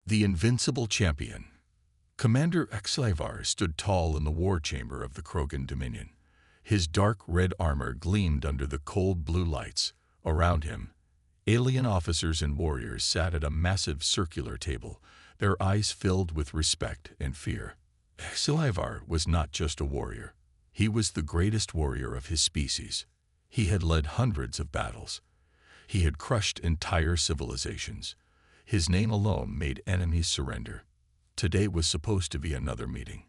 The invincible champion. Commander HFY stood tall in the war chamber of the Krogan Dominion. His dark red armor gleamed under the cold blue lights. Around him, alien officers and warriors sat at a massive circular table, their eyes filled with respect and fear. HFY was not just a warrior. He was the greatest warrior of his species. He had led hundreds of battles. He had crushed entire civilizations. His name alone made enemies surrender. Today was supposed to be another meeting,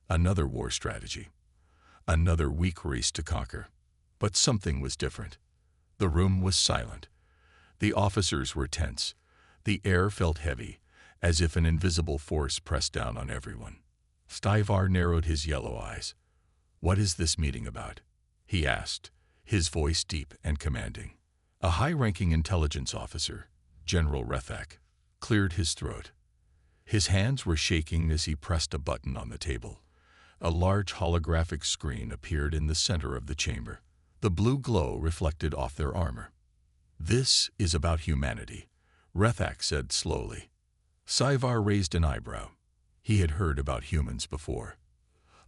another war strategy, another weak race to conquer. But something was different. The room was silent. The officers were tense. The air felt heavy, as if an invisible force pressed down on everyone. HFY narrowed his yellow eyes. "What is this meeting about?" he asked, his voice deep and commanding. A high-ranking intelligence officer, General Rethak, cleared his throat. His hands were shaking as he pressed a button on the table. A large holographic screen appeared in the center of the chamber. The blue glow reflected off their armor. "This is about humanity," Rethak said slowly. HFY raised an eyebrow. He had heard about humans before.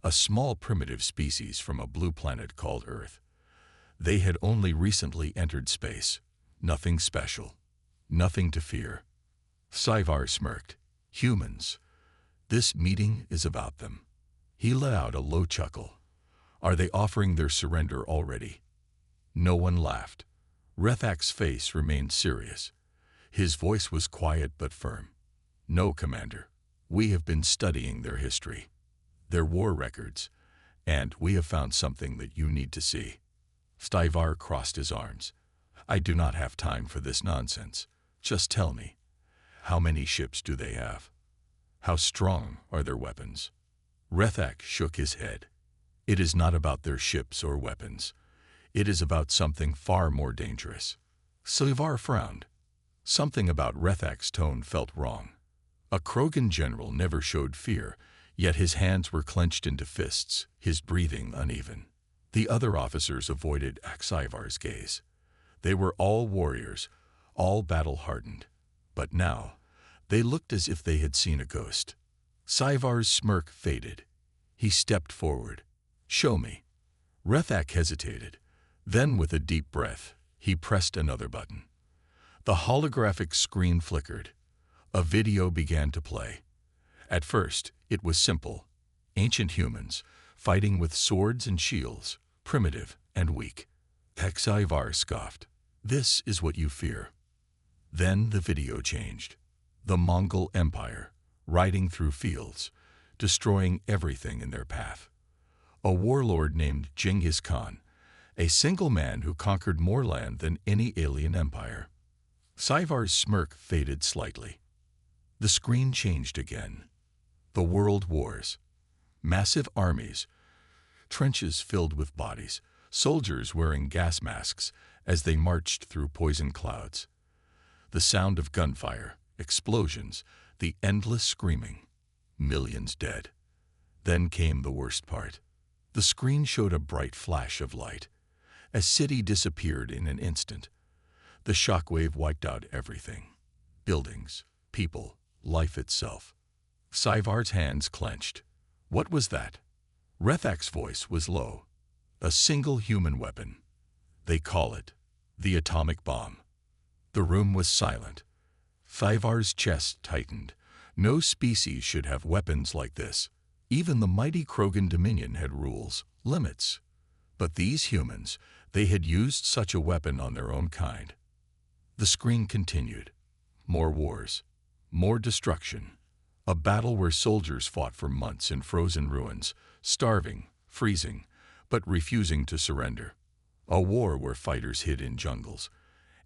A small primitive species from a blue planet called Earth. They had only recently entered space. Nothing special. Nothing to fear. HFY smirked. "Humans. This meeting is about them." He let out a low chuckle. "Are they offering their surrender already?" No one laughed. Rethak's face remained serious. His voice was quiet but firm. "No, Commander. We have been studying their history, their war records, and we have found something that you need to see." HFY crossed his arms. "I do not have time for this nonsense. Just tell me, how many ships do they have? How strong are their weapons?" Rethak shook his head. "It is not about their ships or weapons. It is about something far more dangerous." HFY frowned. Something about Rethak's tone felt wrong. A Krogan general never showed fear, yet his hands were clenched into fists, his breathing uneven. The other officers avoided HFY's gaze. They were all warriors, all battle-hardened. But now, they looked as if they had seen a ghost. HFY's smirk faded. He stepped forward. "Show me." Rethak hesitated. Then, with a deep breath, he pressed another button. The holographic screen flickered. A video began to play. At first, it was simple. Ancient humans, fighting with swords and shields, primitive and weak. HFY scoffed. "This is what you fear." Then the video changed. The Mongol Empire, riding through fields, destroying everything in their path. A warlord named Genghis Khan, a single man who conquered more land than any alien empire. HFY's smirk faded slightly. The screen changed again. The world wars. Massive armies. Trenches filled with bodies. Soldiers wearing gas masks as they marched through poison clouds. The sound of gunfire, explosions, the endless screaming. Millions dead. Then came the worst part. The screen showed a bright flash of light. A city disappeared in an instant. The shockwave wiped out everything. Buildings, people, life itself. HFY's hands clenched. What was that? Rethak's voice was low. A single human weapon. They call it the atomic bomb. The room was silent. HFY's chest tightened. No species should have weapons like this. Even the mighty Krogan Dominion had rules, limits. But these humans, they had used such a weapon on their own kind. The screen continued. More wars. More destruction. A battle where soldiers fought for months in frozen ruins, starving, freezing, but refusing to surrender. A war where fighters hid in jungles,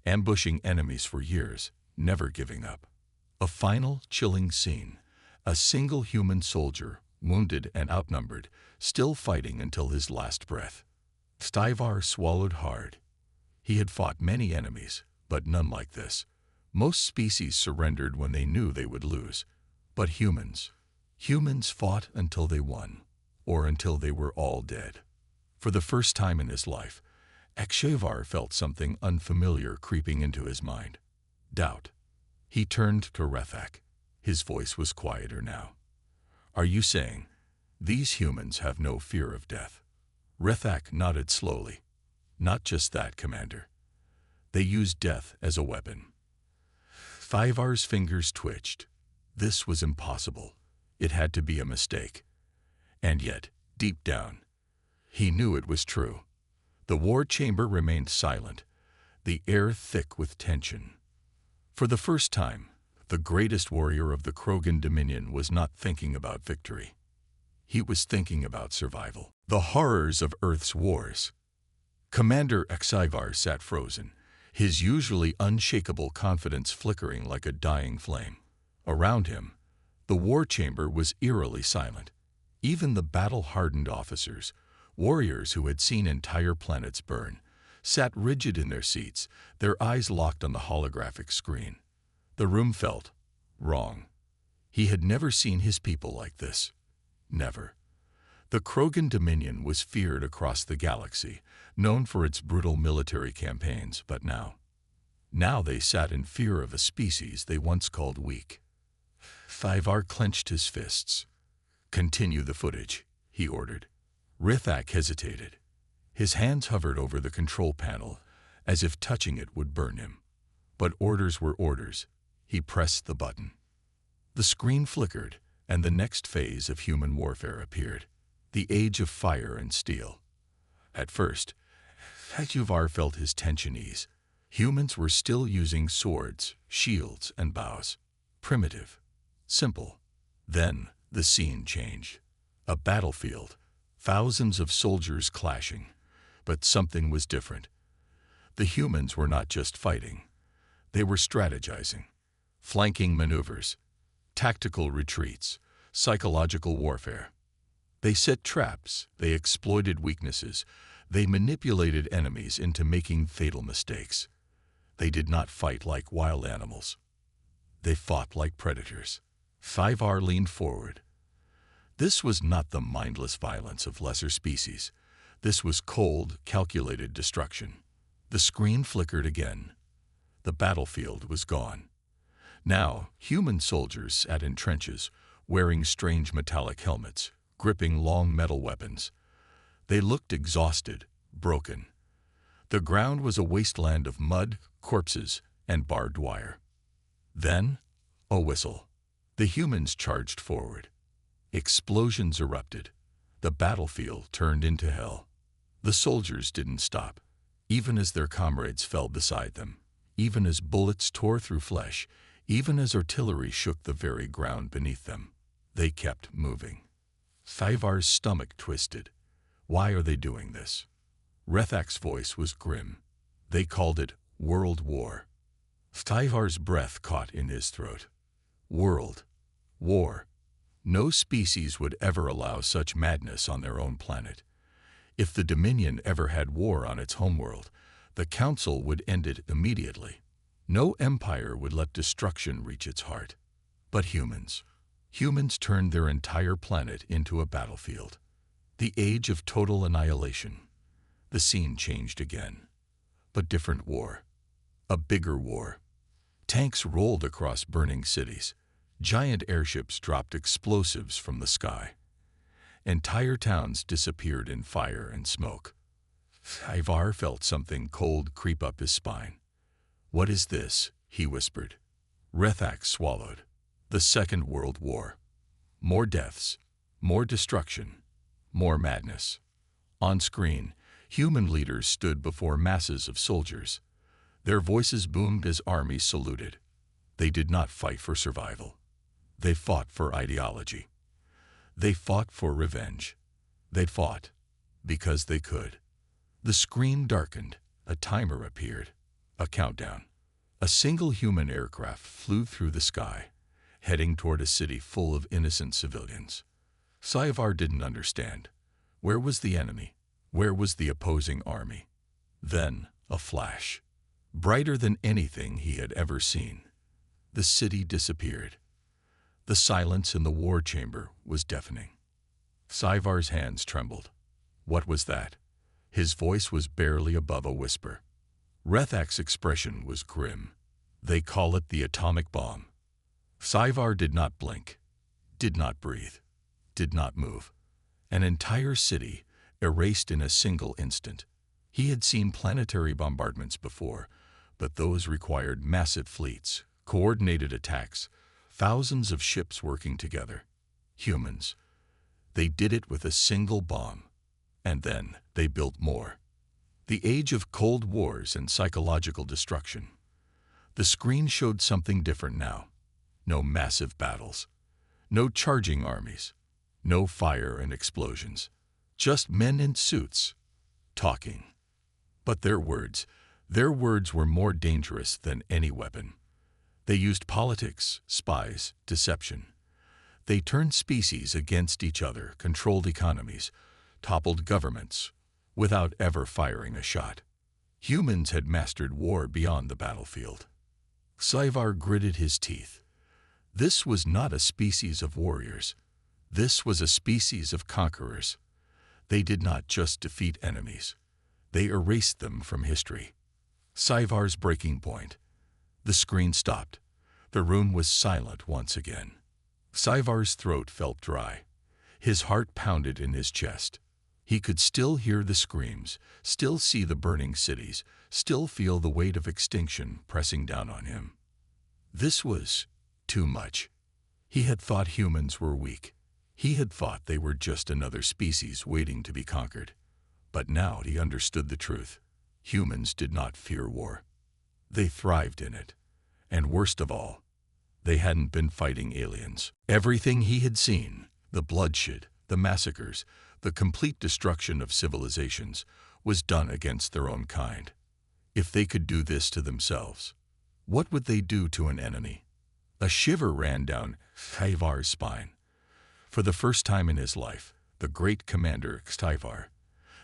ambushing enemies for years, never giving up. A final, chilling scene. A single human soldier, wounded and outnumbered, still fighting until his last breath. HFY swallowed hard. He had fought many enemies, but none like this. Most species surrendered when they knew they would lose. But humans fought until they won, or until they were all dead. For the first time in his life, HFY felt something unfamiliar creeping into his mind. Doubt. He turned to Rethak. His voice was quieter now. "Are you saying these humans have no fear of death?" Rethak nodded slowly. "Not just that, Commander. They use death as a weapon." Fivar's fingers twitched. This was impossible. It had to be a mistake. And yet, deep down, he knew it was true. The war chamber remained silent, the air thick with tension. For the first time, the greatest warrior of the Krogan Dominion was not thinking about victory. He was thinking about survival. The horrors of Earth's wars. Commander HFY sat frozen, his usually unshakable confidence flickering like a dying flame. Around him, the war chamber was eerily silent. Even the battle-hardened officers, warriors who had seen entire planets burn, sat rigid in their seats, their eyes locked on the holographic screen. The room felt wrong. He had never seen his people like this. Never. The Krogan Dominion was feared across the galaxy, known for its brutal military campaigns, but now they sat in fear of a species they once called weak. Fivar clenched his fists. "Continue the footage," he ordered. Rithak hesitated. His hands hovered over the control panel, as if touching it would burn him. But orders were orders. He pressed the button. The screen flickered, and the next phase of human warfare appeared, the age of fire and steel. At first, HFY felt his tension ease. Humans were still using swords, shields, and bows. Primitive. Simple. Then the scene changed. A battlefield. Thousands of soldiers clashing. But something was different. The humans were not just fighting. They were strategizing. Flanking maneuvers. Tactical retreats. Psychological warfare. They set traps. They exploited weaknesses. They manipulated enemies into making fatal mistakes. They did not fight like wild animals. They fought like predators. Fivar leaned forward. This was not the mindless violence of lesser species. This was cold, calculated destruction. The screen flickered again. The battlefield was gone. Now, human soldiers sat in trenches, wearing strange metallic helmets, gripping long metal weapons. They looked exhausted, broken. The ground was a wasteland of mud, corpses, and barbed wire. Then, a whistle. The humans charged forward. Explosions erupted. The battlefield turned into hell. The soldiers didn't stop, even as their comrades fell beside them, even as bullets tore through flesh, even as artillery shook the very ground beneath them. They kept moving. Fivar's stomach twisted. Why are they doing this? Rethak's voice was grim. They called it World War. Fivar's breath caught in his throat. World. War. No species would ever allow such madness on their own planet. If the Dominion ever had war on its homeworld, the Council would end it immediately. No empire would let destruction reach its heart. But humans turned their entire planet into a battlefield. The age of total annihilation. The scene changed again. But different war. A bigger war. Tanks rolled across burning cities. Giant airships dropped explosives from the sky. Entire towns disappeared in fire and smoke. Fivar felt something cold creep up his spine. "What is this?" he whispered. Rethak swallowed. The Second World War. More deaths, more destruction, more madness. On screen, human leaders stood before masses of soldiers. Their voices boomed as armies saluted. They did not fight for survival. They fought for ideology. They fought for revenge. They fought because they could. The screen darkened. A timer appeared. A countdown. A single human aircraft flew through the sky, heading toward a city full of innocent civilians. Fivar didn't understand. Where was the enemy? Where was the opposing army? Then, a flash. Brighter than anything he had ever seen. The city disappeared. The silence in the war chamber was deafening. Fivar's hands trembled. What was that? His voice was barely above a whisper. Rethak's expression was grim. They call it the atomic bomb. Sci-fi did not blink, did not breathe, did not move. An entire city erased in a single instant. He had seen planetary bombardments before, but those required massive fleets, coordinated attacks, thousands of ships working together. Humans. They did it with a single bomb. And then they built more. The age of Cold Wars and psychological destruction. The screen showed something different now. No massive battles. No charging armies. No fire and explosions. Just men in suits, talking. But their words were more dangerous than any weapon. They used politics, spies, deception. They turned species against each other, controlled economies, toppled governments, without ever firing a shot. Humans had mastered war beyond the battlefield. Sci-fi gritted his teeth. This was not a species of warriors. This was a species of conquerors. They did not just defeat enemies. They erased them from history. Sci-fi's breaking point. The screen stopped. The room was silent once again. Sci-fi's throat felt dry. His heart pounded in his chest. He could still hear the screams, still see the burning cities, still feel the weight of extinction pressing down on him. This was too much. He had thought humans were weak. He had thought they were just another species waiting to be conquered. But now he understood the truth. Humans did not fear war. They thrived in it. And worst of all, they hadn't been fighting aliens. Everything he had seen, the bloodshed, the massacres, the complete destruction of civilizations, was done against their own kind. If they could do this to themselves, what would they do to an enemy? A shiver ran down Sci-fi's spine. For the first time in his life, the great commander Sci-fi,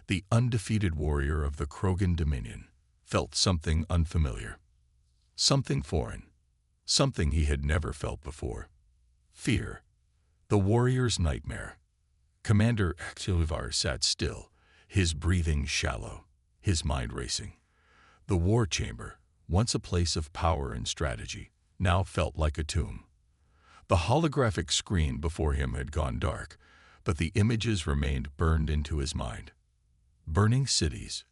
the undefeated warrior of the Krogan Dominion, felt something unfamiliar. Something foreign. Something he had never felt before. Fear. The warrior's nightmare. Commander Sci-fi sat still, his breathing shallow, his mind racing. The war chamber, once a place of power and strategy, now felt like a tomb. The holographic screen before him had gone dark, but the images remained burned into his mind. Burning cities,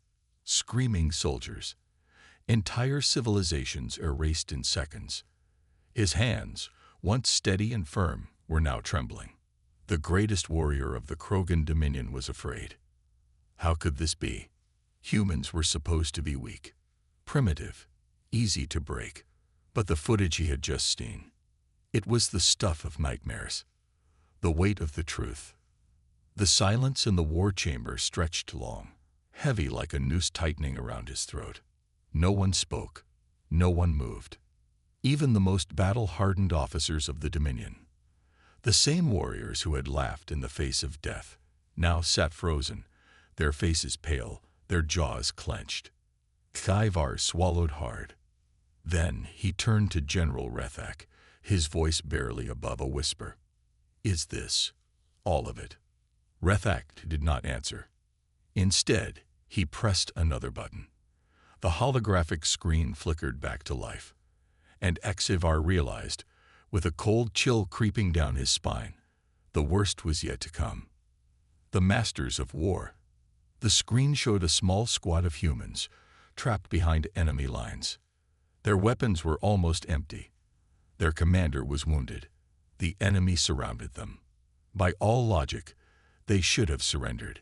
screaming soldiers, entire civilizations erased in seconds. His hands, once steady and firm, were now trembling. The greatest warrior of the Krogan Dominion was afraid. How could this be? Humans were supposed to be weak, primitive, easy to break. But the footage he had just seen, it was the stuff of nightmares, the weight of the truth. The silence in the war chamber stretched long, heavy like a noose tightening around his throat. No one spoke, no one moved. Even the most battle-hardened officers of the Dominion. The same warriors who had laughed in the face of death, now sat frozen, their faces pale, their jaws clenched. Sci-fi swallowed hard. Then he turned to General Rethak, his voice barely above a whisper. "Is this all of it?" Rethak did not answer. Instead, he pressed another button. The holographic screen flickered back to life, and Sci-fi realized, with a cold chill creeping down his spine, the worst was yet to come. The masters of war. The screen showed a small squad of humans, trapped behind enemy lines. Their weapons were almost empty. Their commander was wounded. The enemy surrounded them. By all logic, they should have surrendered.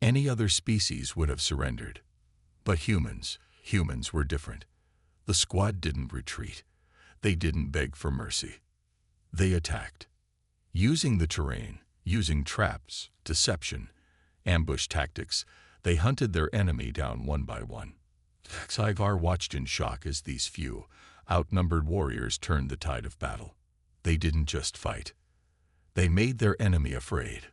Any other species would have surrendered. But humans were different. The squad didn't retreat. They didn't beg for mercy. They attacked. Using the terrain, using traps, deception, ambush tactics, they hunted their enemy down one by one. Sci-fi watched in shock as these few, outnumbered warriors turned the tide of battle. They didn't just fight. They made their enemy afraid.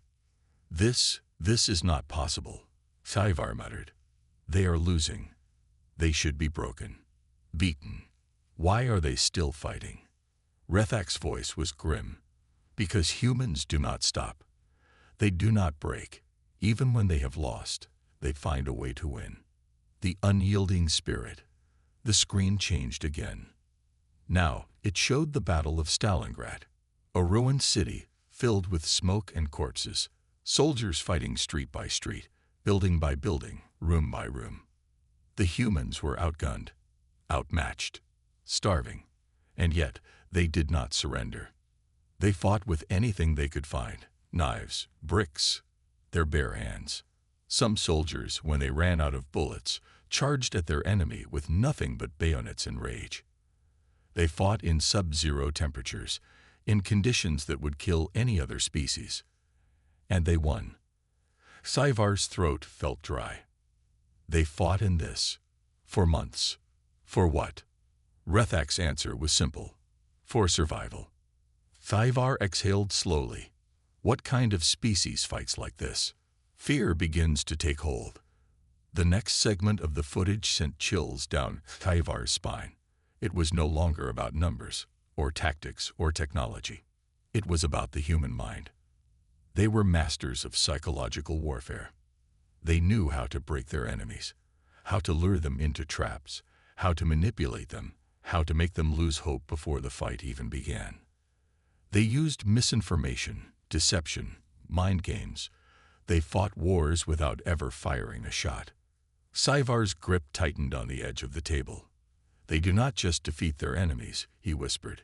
This is not possible," Sci-fi muttered. "They are losing. They should be broken, beaten. Why are they still fighting?" Rethak's voice was grim. "Because humans do not stop. They do not break. Even when they have lost, they find a way to win." The unyielding spirit. The screen changed again. Now, It showed the Battle of Stalingrad, a ruined city filled with smoke and corpses, soldiers fighting street by street, building by building, room by room. The humans were outgunned, outmatched, starving, and yet they did not surrender. They fought with anything they could find: knives, bricks, their bare hands. Some soldiers, when they ran out of bullets, charged at their enemy with nothing but bayonets and rage. They fought in sub-zero temperatures, in conditions that would kill any other species. And they won. Sci-fi's throat felt dry. They fought in this. For months. For what? Rethak's answer was simple. For survival. Sci-fi exhaled slowly. What kind of species fights like this? Fear begins to take hold. The next segment of the footage sent chills down Sci-fi's spine. It was no longer about numbers, or tactics, or technology. It was about the human mind. They were masters of psychological warfare. They knew how to break their enemies, how to lure them into traps, how to manipulate them, how to make them lose hope before the fight even began. They used misinformation, deception, mind games. They fought wars without ever firing a shot. Sci-fi's grip tightened on the edge of the table. They do not just defeat their enemies, he whispered.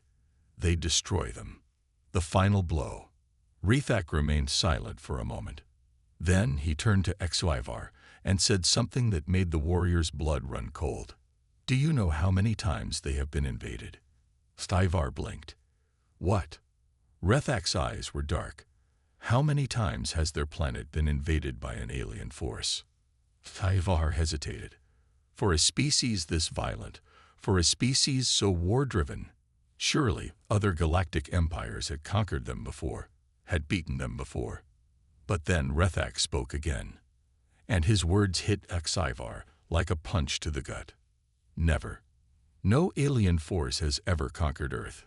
They destroy them. The final blow. Rethak remained silent for a moment. Then he turned to HFY and said something that made the warrior's blood run cold. Do you know how many times they have been invaded? Sci-fi blinked. What? Rethak's eyes were dark. How many times has their planet been invaded by an alien force? Sci-fi hesitated. For a species this violent, for a species so war-driven, surely other galactic empires had conquered them before, had beaten them before. But then Rethak spoke again, and his words hit Sci-fi like a punch to the gut. Never. No alien force has ever conquered Earth.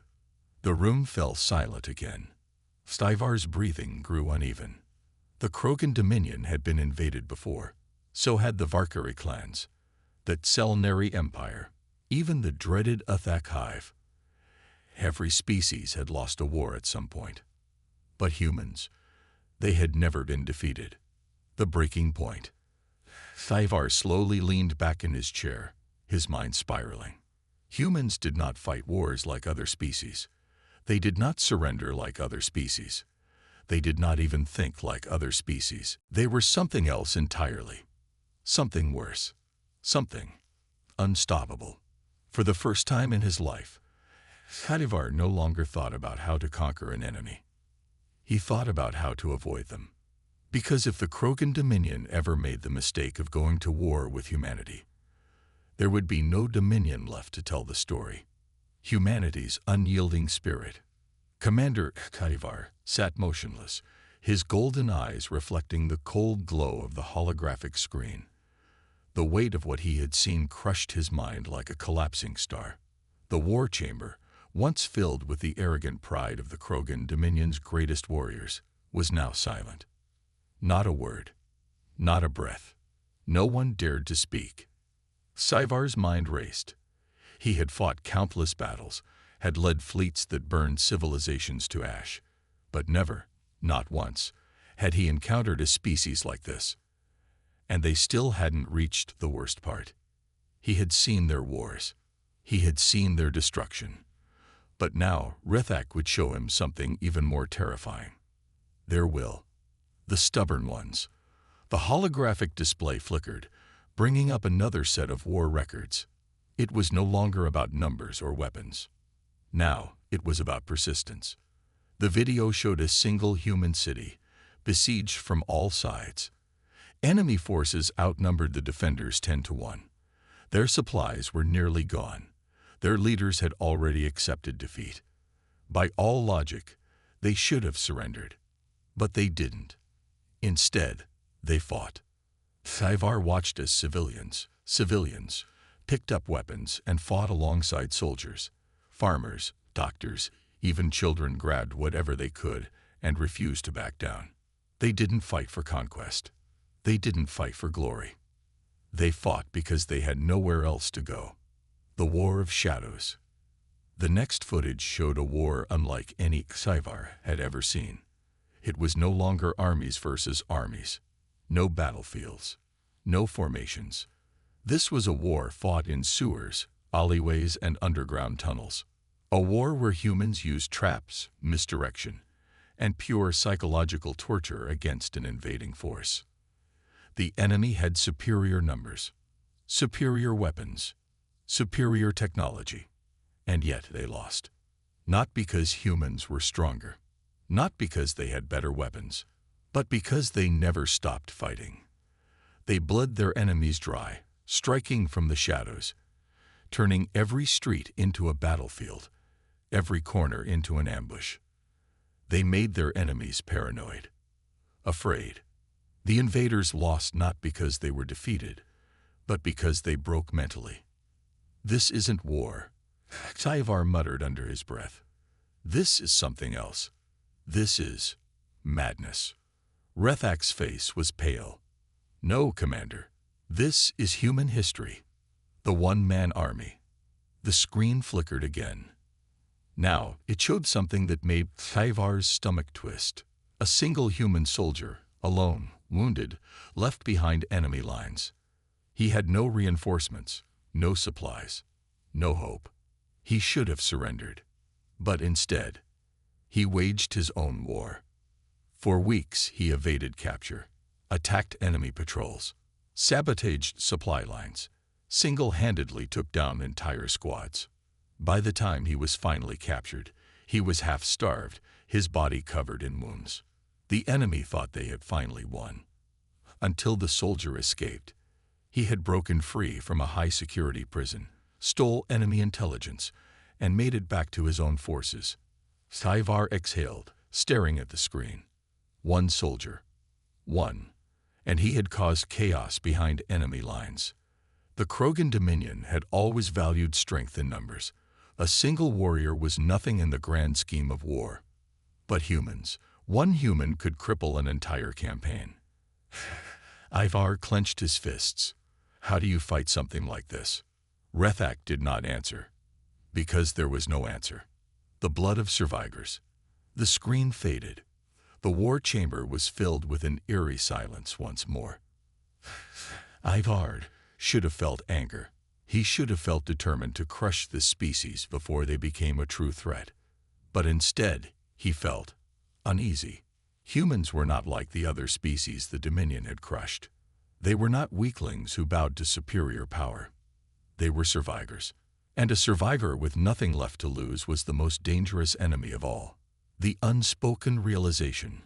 The room fell silent again. Sci-fi's breathing grew uneven. The Krogan Dominion had been invaded before. So had the Valkyrie clans, the Selnari Empire, even the dreaded Uthak Hive. Every species had lost a war at some point. But humans, they had never been defeated. The breaking point. Sci-fi slowly leaned back in his chair, his mind spiraling. Humans did not fight wars like other species. They did not surrender like other species. They did not even think like other species. They were something else entirely. Something worse. Something unstoppable. For the first time in his life, Sci-fi no longer thought about how to conquer an enemy. He thought about how to avoid them. Because if the Krogan Dominion ever made the mistake of going to war with humanity, there would be no Dominion left to tell the story. Humanity's unyielding spirit. Commander Sci-fi sat motionless, his golden eyes reflecting the cold glow of the holographic screen. The weight of what he had seen crushed his mind like a collapsing star. The war chamber, once filled with the arrogant pride of the Krogan Dominion's greatest warriors, was now silent. Not a word. Not a breath. No one dared to speak. Sci-fi's mind raced. He had fought countless battles, had led fleets that burned civilizations to ash, but never, not once, had he encountered a species like this. And they still hadn't reached the worst part. He had seen their wars. He had seen their destruction. But now Rethak would show him something even more terrifying. Their will. The stubborn ones. The holographic display flickered, bringing up another set of war records. It was no longer about numbers or weapons. Now it was about persistence. The video showed a single human city, besieged from all sides. Enemy forces outnumbered the defenders 10-1. Their supplies were nearly gone. Their leaders had already accepted defeat. By all logic, they should have surrendered. But they didn't. Instead, they fought. Sci-fi watched as civilians, picked up weapons and fought alongside soldiers. Farmers, doctors, even children grabbed whatever they could and refused to back down. They didn't fight for conquest. They didn't fight for glory. They fought because they had nowhere else to go. The War of Shadows. The next footage showed a war unlike any Sci-fi had ever seen. It was no longer armies versus armies. No battlefields. No formations. This was a war fought in sewers, alleyways, and underground tunnels. A war where humans used traps, misdirection, and pure psychological torture against an invading force. The enemy had superior numbers, superior weapons, superior technology, and yet they lost. Not because humans were stronger, not because they had better weapons, but because they never stopped fighting. They bled their enemies dry, striking from the shadows, turning every street into a battlefield, every corner into an ambush. They made their enemies paranoid, afraid. The invaders lost not because they were defeated, but because they broke mentally. This isn't war, Sci-fi muttered under his breath. This is something else. This is madness. Rethak's face was pale. No, Commander. This is human history. The one-man army. The screen flickered again. Now, it showed something that made Sci-fi's stomach twist. A single human soldier, alone, wounded, left behind enemy lines. He had no reinforcements, no supplies, no hope. He should have surrendered. But instead, he waged his own war. For weeks, he evaded capture, attacked enemy patrols, sabotaged supply lines, single-handedly took down entire squads. By the time he was finally captured, he was half-starved, his body covered in wounds. The enemy thought they had finally won. Until the soldier escaped. He had broken free from a high-security prison, stole enemy intelligence, and made it back to his own forces. Sci-fi exhaled, staring at the screen. One soldier. One. And he had caused chaos behind enemy lines. The Krogan Dominion had always valued strength in numbers. A single warrior was nothing in the grand scheme of war. But humans. One human could cripple an entire campaign. Ivar clenched his fists. How do you fight something like this? Rethak did not answer. Because there was no answer. The blood of survivors. The screen faded. The war chamber was filled with an eerie silence once more. Ivar should have felt anger. He should have felt determined to crush this species before they became a true threat. But instead, he felt uneasy. Humans were not like the other species the Dominion had crushed. They were not weaklings who bowed to superior power. They were survivors. And a survivor with nothing left to lose was the most dangerous enemy of all. The unspoken realization.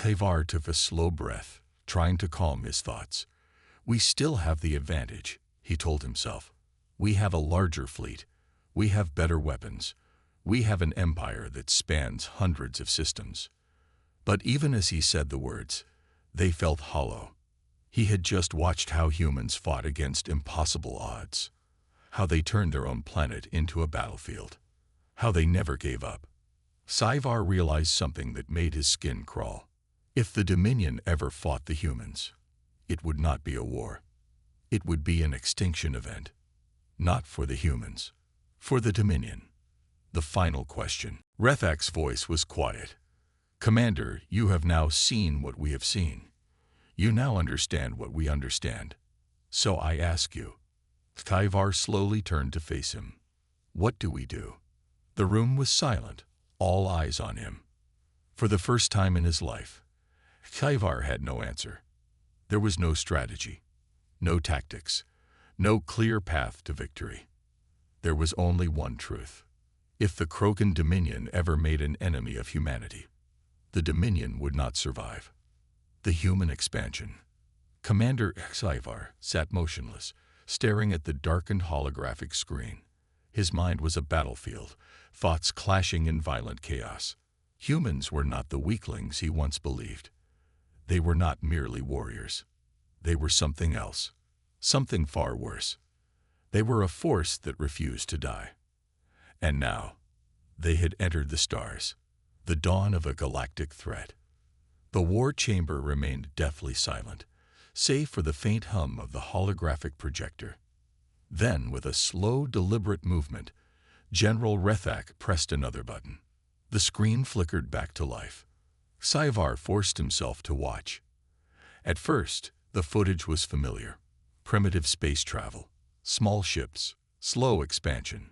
Ivar took a slow breath, trying to calm his thoughts. We still have the advantage, he told himself. We have a larger fleet. We have better weapons. We have an empire that spans hundreds of systems. But even as he said the words, they felt hollow. He had just watched how humans fought against impossible odds. How they turned their own planet into a battlefield. How they never gave up. Sci-fi realized something that made his skin crawl. If the Dominion ever fought the humans, it would not be a war. It would be an extinction event. Not for the humans. For the Dominion. The final question. Rethak's voice was quiet. Commander, you have now seen what we have seen. You now understand what we understand. So I ask you. Ivar slowly turned to face him. What do we do? The room was silent, all eyes on him. For the first time in his life, Ivar had no answer. There was no strategy, no tactics, no clear path to victory. There was only one truth. If the Krogan Dominion ever made an enemy of humanity, the Dominion would not survive. The human expansion. Commander Ivar sat motionless, staring at the darkened holographic screen. His mind was a battlefield, thoughts clashing in violent chaos. Humans were not the weaklings he once believed. They were not merely warriors. They were something else, something far worse. They were a force that refused to die. And now, they had entered the stars, the dawn of a galactic threat. The war chamber remained deathly silent, save for the faint hum of the holographic projector. Then, with a slow, deliberate movement, General Rethak pressed another button. The screen flickered back to life. Sci-fi forced himself to watch. At first, the footage was familiar. Primitive space travel, small ships, slow expansion.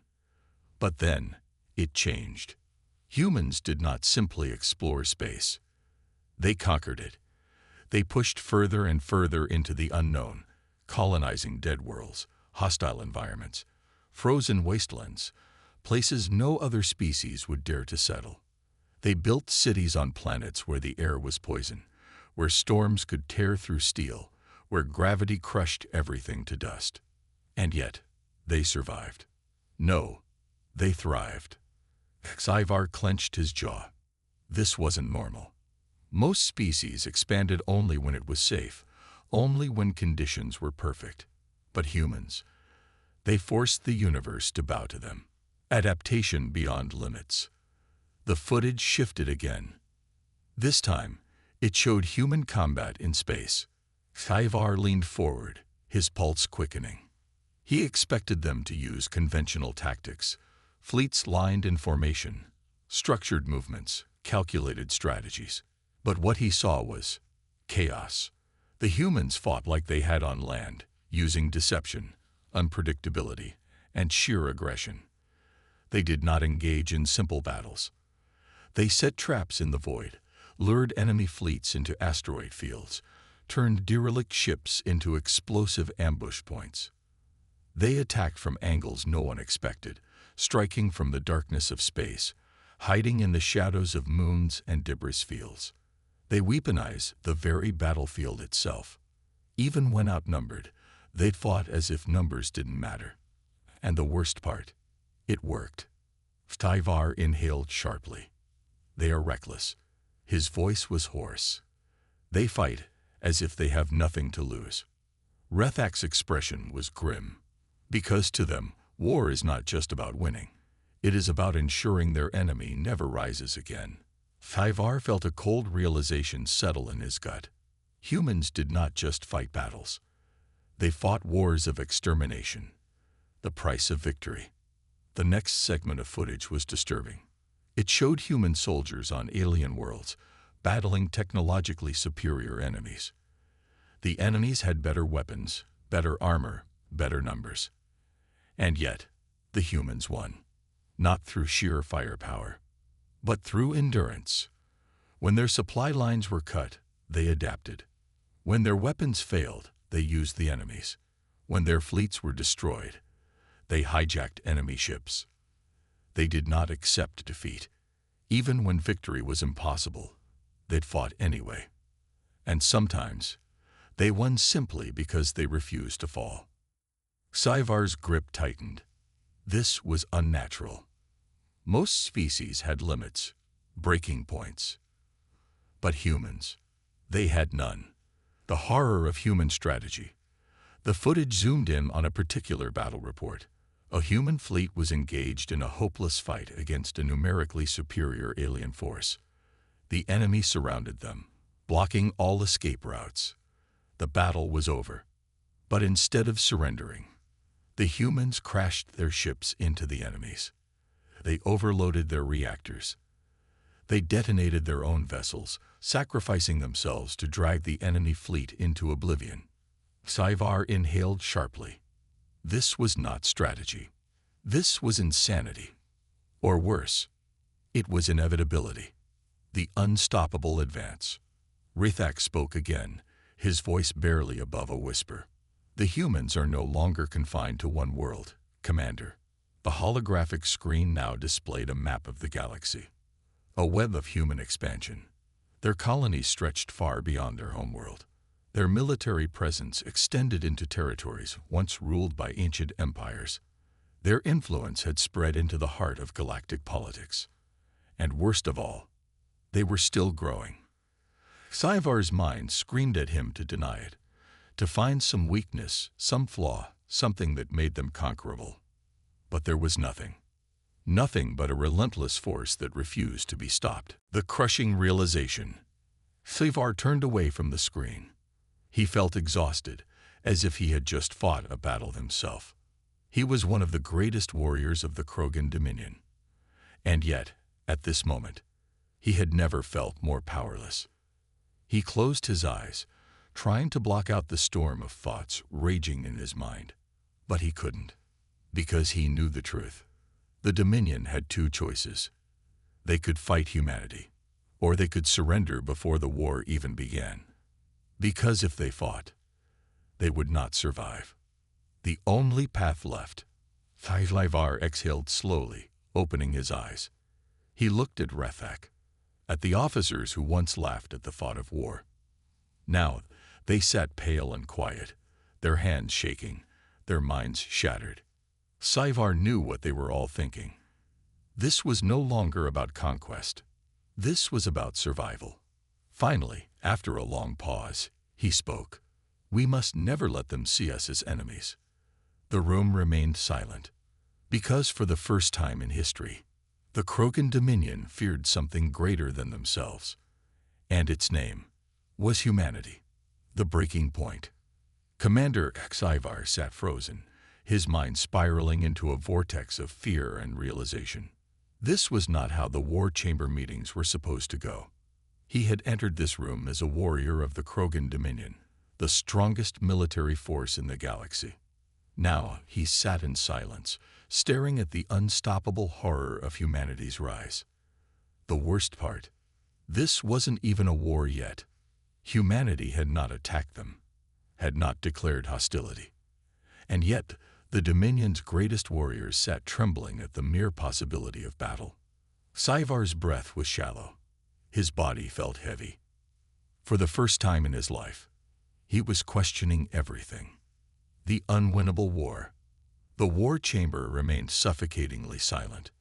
But then, it changed. Humans did not simply explore space. They conquered it. They pushed further and further into the unknown, colonizing dead worlds, hostile environments, frozen wastelands, places no other species would dare to settle. They built cities on planets where the air was poison, where storms could tear through steel, where gravity crushed everything to dust. And yet, they survived. No, they thrived. Sci-fi clenched his jaw. This wasn't normal. Most species expanded only when it was safe, only when conditions were perfect. But humans, they forced the universe to bow to them. Adaptation beyond limits. The footage shifted again. This time, it showed human combat in space. Sci-fi leaned forward, his pulse quickening. He expected them to use conventional tactics, fleets lined in formation, structured movements, calculated strategies. But what he saw was chaos. The humans fought like they had on land, using deception, unpredictability, and sheer aggression. They did not engage in simple battles. They set traps in the void, lured enemy fleets into asteroid fields, turned derelict ships into explosive ambush points. They attacked from angles no one expected, striking from the darkness of space, hiding in the shadows of moons and debris fields. They weaponized the very battlefield itself. Even when outnumbered, they fought as if numbers didn't matter. And the worst part, it worked. Sci-fi inhaled sharply. They are reckless. His voice was hoarse. They fight as if they have nothing to lose. Rethak's expression was grim. Because to them, war is not just about winning. It is about ensuring their enemy never rises again. Sci-fi felt a cold realization settle in his gut. Humans did not just fight battles. They fought wars of extermination. The price of victory. The next segment of footage was disturbing. It showed human soldiers on alien worlds, battling technologically superior enemies. The enemies had better weapons, better armor, better numbers. And yet, the humans won. Not through sheer firepower, but through endurance. When their supply lines were cut, they adapted. When their weapons failed, they used the enemy's. When their fleets were destroyed, they hijacked enemy ships. They did not accept defeat. Even when victory was impossible, they'd fought anyway. And sometimes, they won simply because they refused to fall. Sci-fi's grip tightened. This was unnatural. Most species had limits, breaking points. But humans, they had none. The horror of human strategy. The footage zoomed in on a particular battle report. A human fleet was engaged in a hopeless fight against a numerically superior alien force. The enemy surrounded them, blocking all escape routes. The battle was over. But instead of surrendering, the humans crashed their ships into the enemy's. They overloaded their reactors. They detonated their own vessels, sacrificing themselves to drag the enemy fleet into oblivion. Sci-fi inhaled sharply. This was not strategy. This was insanity. Or worse, it was inevitability. The unstoppable advance. Rethak spoke again, his voice barely above a whisper. The humans are no longer confined to one world, Commander. The holographic screen now displayed a map of the galaxy. A web of human expansion. Their colonies stretched far beyond their homeworld. Their military presence extended into territories once ruled by ancient empires. Their influence had spread into the heart of galactic politics. And worst of all, they were still growing. Sci-fi's mind screamed at him to deny it, to find some weakness, some flaw, something that made them conquerable. But there was nothing. Nothing but a relentless force that refused to be stopped. The crushing realization. Sci-fi turned away from the screen. He felt exhausted, as if he had just fought a battle himself. He was one of the greatest warriors of the Krogan Dominion. And yet, at this moment, he had never felt more powerless. He closed his eyes, trying to block out the storm of thoughts raging in his mind. But he couldn't, because he knew the truth. The Dominion had two choices. They could fight humanity, or they could surrender before the war even began. Because if they fought, they would not survive. The only path left. Sci-fi exhaled slowly, opening his eyes. He looked at Rethak, at the officers who once laughed at the thought of war. Now, they sat pale and quiet, their hands shaking, their minds shattered. Sci-fi knew what they were all thinking. This was no longer about conquest. This was about survival. Finally, after a long pause, he spoke. We must never let them see us as enemies. The room remained silent, because for the first time in history, the Krogan Dominion feared something greater than themselves, and its name was humanity. The breaking point. Commander HFY sat frozen, his mind spiraling into a vortex of fear and realization. This was not how the war chamber meetings were supposed to go. He had entered this room as a warrior of the Krogan Dominion, the strongest military force in the galaxy. Now he sat in silence, staring at the unstoppable horror of humanity's rise. The worst part, this wasn't even a war yet. Humanity had not attacked them, had not declared hostility. And yet, the Dominion's greatest warriors sat trembling at the mere possibility of battle. Sci-fi's breath was shallow. His body felt heavy. For the first time in his life, he was questioning everything. The unwinnable war. The war chamber remained suffocatingly silent.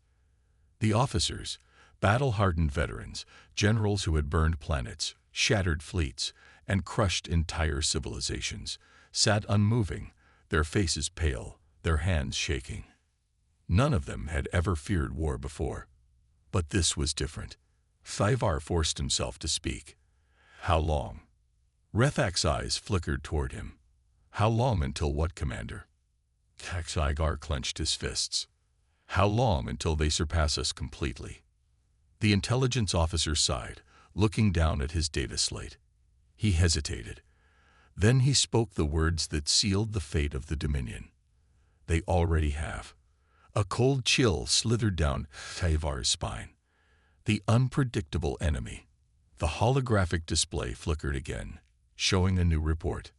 The officers, battle-hardened veterans, generals who had burned planets, shattered fleets, and crushed entire civilizations, sat unmoving, their faces pale, their hands shaking. None of them had ever feared war before. But this was different. Sci-fi forced himself to speak. How long? Rethak's eyes flickered toward him. How long until what, Commander? Sci-fi clenched his fists. How long until they surpass us completely? The intelligence officer sighed, looking down at his data slate. He hesitated. Then he spoke the words that sealed the fate of the Dominion. They already have. A cold chill slithered down Sci-fi's spine. The unpredictable enemy. The holographic display flickered again, showing a new report.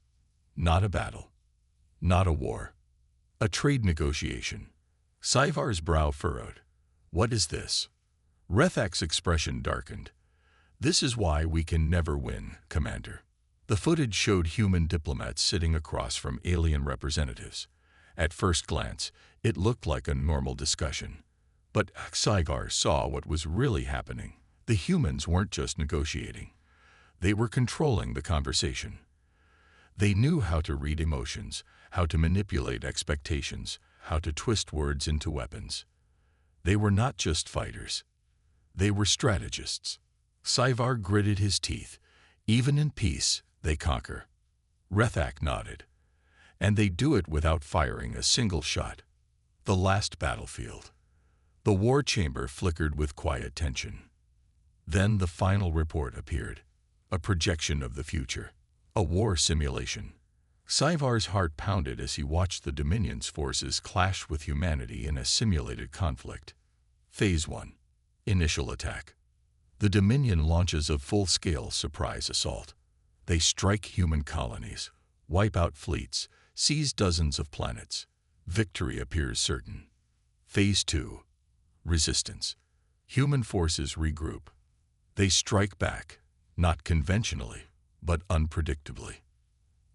Not a battle. Not a war. A trade negotiation. Sci-fi's brow furrowed. What is this? Rethak's expression darkened. This is why we can never win, Commander. The footage showed human diplomats sitting across from alien representatives. At first glance, it looked like a normal discussion. But Sci-fi saw what was really happening. The humans weren't just negotiating. They were controlling the conversation. They knew how to read emotions, how to manipulate expectations, how to twist words into weapons. They were not just fighters. They were strategists. Sci-fi gritted his teeth. Even in peace, they conquer. Rethak nodded. And they do it without firing a single shot. The last battlefield. The war chamber flickered with quiet tension. Then the final report appeared. A projection of the future. A war simulation. Sci-fi's heart pounded as he watched the Dominion's forces clash with humanity in a simulated conflict. Phase 1. Initial attack. The Dominion launches a full-scale surprise assault. They strike human colonies, wipe out fleets, seize dozens of planets. Victory appears certain. Phase 2. Resistance. Human forces regroup. They strike back, not conventionally, but unpredictably.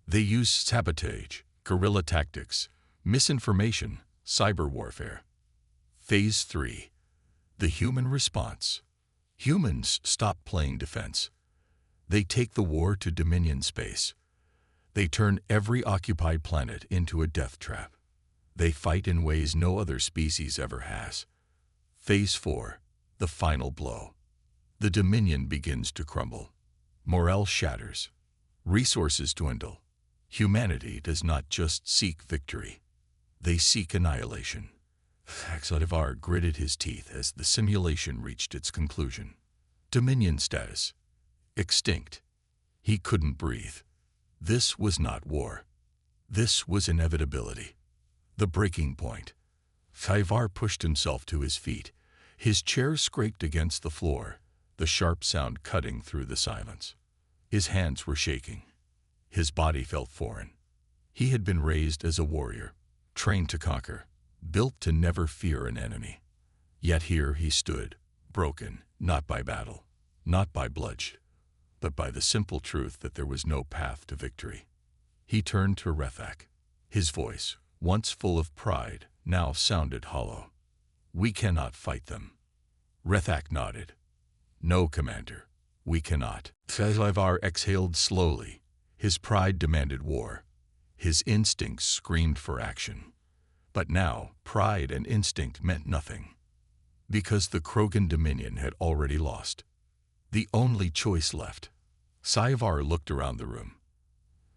They use sabotage, guerrilla tactics, misinformation, cyber warfare. Phase 3. The human response. Humans stop playing defense. They take the war to Dominion space. They turn every occupied planet into a death trap. They fight in ways no other species ever has. Phase 4. The final blow. The Dominion begins to crumble. Morale shatters. Resources dwindle. Humanity does not just seek victory. They seek annihilation. HFY gritted his teeth as the simulation reached its conclusion. Dominion status. Extinct. He couldn't breathe. This was not war. This was inevitability. The breaking point. HFY pushed himself to his feet. His chair scraped against the floor, the sharp sound cutting through the silence. His hands were shaking. His body felt foreign. He had been raised as a warrior, trained to conquer, built to never fear an enemy. Yet here he stood, broken, not by battle, not by bloodshed, but by the simple truth that there was no path to victory. He turned to Rethak. His voice, once full of pride, now sounded hollow. "We cannot fight them." Rethak nodded. "No, Commander, we cannot." HFY exhaled slowly. His pride demanded war. His instincts screamed for action. But now, pride and instinct meant nothing. Because the Krogan Dominion had already lost. The only choice left. HFY looked around the room.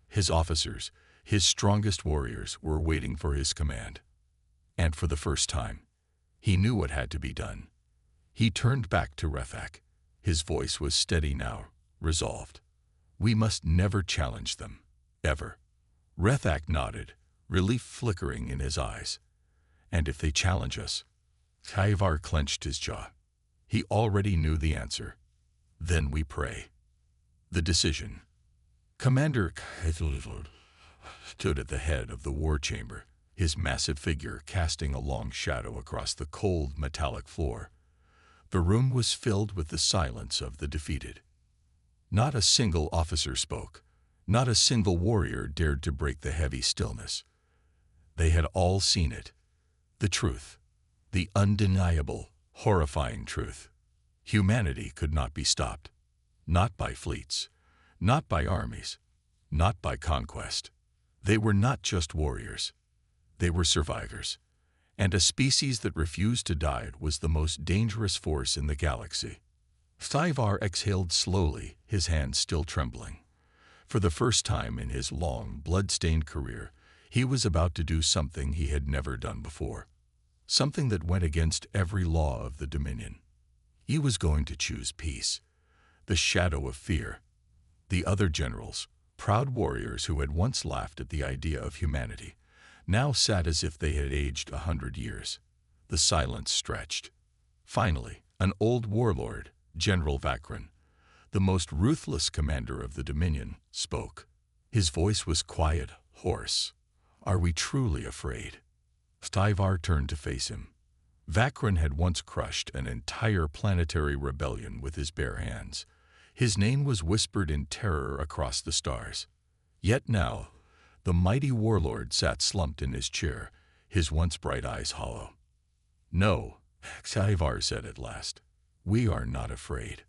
His officers, his strongest warriors, were waiting for his command. And for the first time, he knew what had to be done. He turned back to Rethak. His voice was steady now, resolved. "We must never challenge them. Ever." Rethak nodded, relief flickering in his eyes. "And if they challenge us?" HFY clenched his jaw. He already knew the answer. "Then we pray." The decision. Commander stood at the head of the war chamber, his massive figure casting a long shadow across the cold, metallic floor. The room was filled with the silence of the defeated. Not a single officer spoke. Not a single warrior dared to break the heavy stillness. They had all seen it. The truth. The undeniable, horrifying truth. Humanity could not be stopped. Not by fleets. Not by armies. Not by conquest. They were not just warriors. They were survivors. And a species that refused to die was the most dangerous force in the galaxy. HFY exhaled slowly, his hands still trembling. For the first time in his long, blood-stained career, he was about to do something he had never done before. Something that went against every law of the Dominion. He was going to choose peace. The shadow of fear. The other generals, proud warriors who had once laughed at the idea of humanity, now sat as if they had aged 100 years. The silence stretched. Finally, an old warlord, General Vakran, the most ruthless commander of the Dominion, spoke. His voice was quiet, hoarse. "Are we truly afraid?" HFY turned to face him. Vakran had once crushed an entire planetary rebellion with his bare hands. His name was whispered in terror across the stars. Yet now, the mighty warlord sat slumped in his chair, his once bright eyes hollow. "No," HFY said at last. "We are not afraid."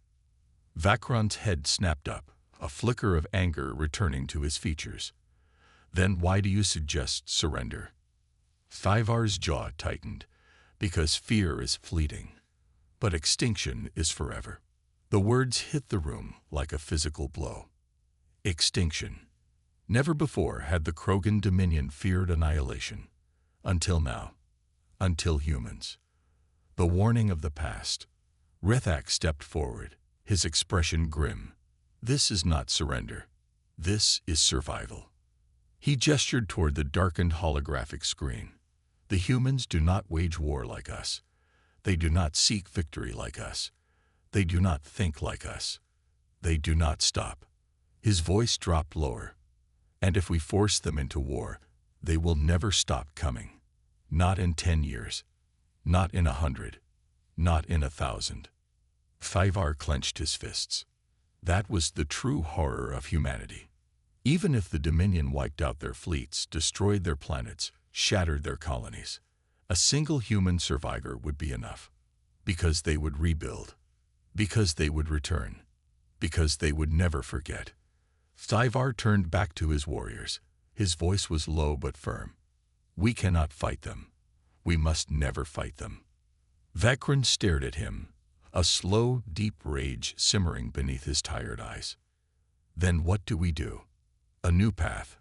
Vakran's head snapped up, a flicker of anger returning to his features. "Then why do you suggest surrender?" HFY's jaw tightened. "Because fear is fleeting, but extinction is forever." The words hit the room like a physical blow. Extinction. Never before had the Krogan Dominion feared annihilation. Until now. Until humans. The warning of the past. Rethak stepped forward, his expression grim. "This is not surrender. This is survival." He gestured toward the darkened holographic screen. "The humans do not wage war like us. They do not seek victory like us. They do not think like us. They do not stop." His voice dropped lower. "And if we force them into war, they will never stop coming. Not in 10 years. Not in 100. Not in 1,000. HFY clenched his fists. That was the true horror of humanity. Even if the Dominion wiped out their fleets, destroyed their planets, shattered their colonies, a single human survivor would be enough. Because they would rebuild. Because they would return. Because they would never forget. HFY turned back to his warriors. His voice was low but firm. "We cannot fight them. We must never fight them." Vakran stared at him, a slow, deep rage simmering beneath his tired eyes. "Then what do we do?" "A new path."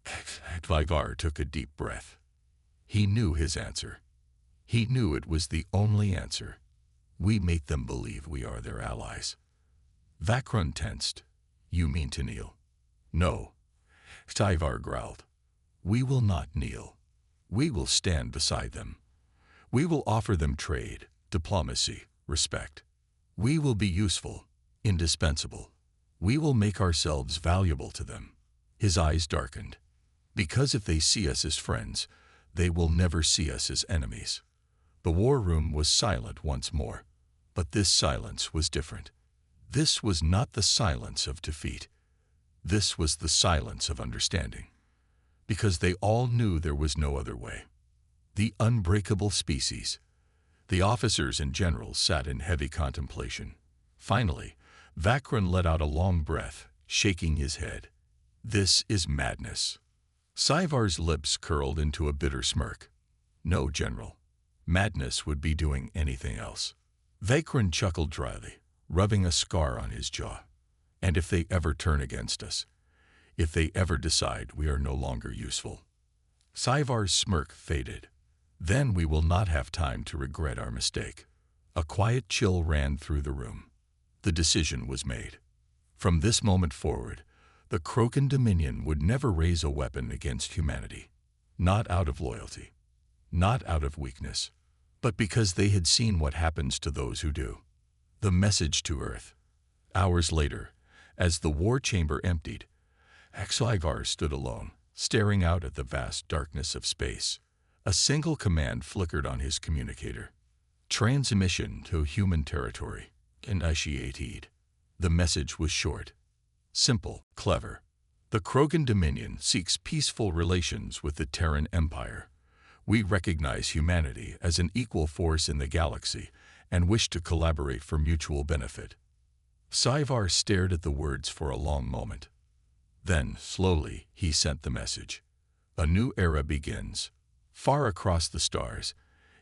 HFY took a deep breath. He knew his answer. He knew it was the only answer. We make them believe we are their allies. Vakron tensed. You mean to kneel? No. Tyvar growled. We will not kneel. We will stand beside them. We will offer them trade, diplomacy, respect. We will be useful, indispensable. We will make ourselves valuable to them. His eyes darkened. Because if they see us as friends, they will never see us as enemies. The war room was silent once more, but this silence was different. This was not the silence of defeat. This was the silence of understanding. Because they all knew there was no other way. The unbreakable species. The officers and generals sat in heavy contemplation. Finally, Vakron let out a long breath, shaking his head. This is madness. Syvar's lips curled into a bitter smirk. No, General. Madness would be doing anything else. Vakron chuckled dryly, rubbing a scar on his jaw. And if they ever turn against us, if they ever decide we are no longer useful. Syvar's smirk faded. Then we will not have time to regret our mistake. A quiet chill ran through the room. The decision was made. From this moment forward, the Krogan Dominion would never raise a weapon against humanity. Not out of loyalty. Not out of weakness. But because they had seen what happens to those who do. The message to Earth. Hours later, as the war chamber emptied, HFY stood alone, staring out at the vast darkness of space. A single command flickered on his communicator. Transmission to human territory. Initiated. The message was short. Simple, clever. The Krogan Dominion seeks peaceful relations with the Terran Empire. We recognize humanity as an equal force in the galaxy and wish to collaborate for mutual benefit. Syvar stared at the words for a long moment. Then, slowly, he sent the message. A new era begins. Far across the stars,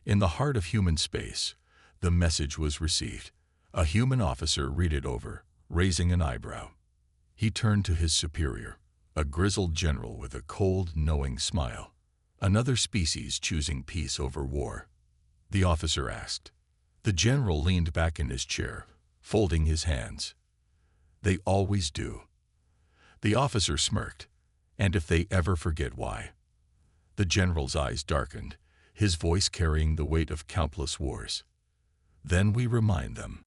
in the heart of human space, the message was received. A human officer read it over, raising an eyebrow. He turned to his superior, a grizzled general with a cold, knowing smile. Another species choosing peace over war. The officer asked. The general leaned back in his chair, folding his hands. They always do. The officer smirked. And if they ever forget why? The general's eyes darkened, his voice carrying the weight of countless wars. Then we remind them.